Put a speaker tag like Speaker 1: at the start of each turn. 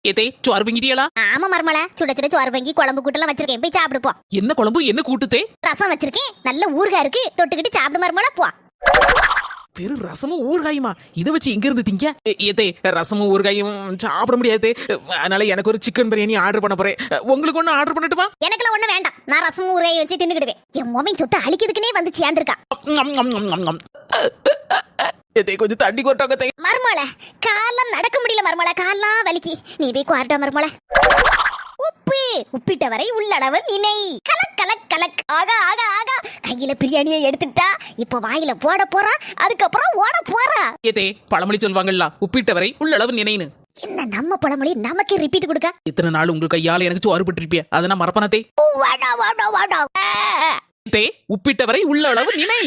Speaker 1: ஏதே சோறு பொங்கிட்டியலா?
Speaker 2: ஆமா மர்மல, சுட சுட சோறு பொங்கி குழம்பு கூட்டெல்லாம் வச்சிருக்கேன், போய் சாப்பிடு போ.
Speaker 1: என்ன குழம்பு என்ன கூட்டுதே?
Speaker 2: ரசம் வச்சிருக்கேன், நல்ல ஊறுகாய் இருக்கு, தொட்டுக்கிட்டு சாப்பிடு மர்மல போ.
Speaker 1: வெறும் ரசமும் ஊறுகாயுமா? இதை வச்சு எங்க இருந்து திங்க? ஏதே ரசமும் ஊறுகாயும் சாப்பிட முடியாது, அதனால எனக்கு ஒரு சிக்கன் பிரியாணி ஆர்டர் பண்ண போறேன். உங்களுக்கு ஒண்ணு ஆர்டர் பண்ணட்டுமா?
Speaker 2: எனக்குலாம் ஒண்ணு வேண்டாம், நான் ரசமும் ஊறுகாய் வச்சு தின்னுக்கிடுவேன். என் மோமின் சொத்தை அழிக்கிறதுக்குனே வந்து சேர்ந்திருக்கா.
Speaker 1: ஏதே கொஞ்சம் தண்ணி கொட்டாங்க தே.
Speaker 2: மர்மல, கால்லாம் நடக்க முடியல மர்மல, கால்லாம் வலிக்கு. நீ போய் குவார்ட்டா மர்மல. உப்பு உப்பிட்ட வரை உள்ளளவு நினை. கலக் கலக் கலக். ஆகா ஆகா ஆகா, கையில பிரியாணியை எடுத்துட்டா, இப்ப வாயில போட போறா, அதுக்கப்புறம் ஓட போறா.
Speaker 1: ஏதே பழமொழி சொல்வாங்கல்ல, உப்பிட்டவரை உள்ளளவு நினைன்னு.
Speaker 2: என்ன நம்ம பழமொழி நமக்கே ரிப்பீட் கொடுக்க?
Speaker 1: இத்தனை நாள் உங்க கையால எனக்கு சோறு பட்டிருப்பிய, அதை நான் மறப்பனத்தே.
Speaker 2: வாடா வாடா வாடா.
Speaker 1: உப்பிட்டவரை உள்ளளவு நினை.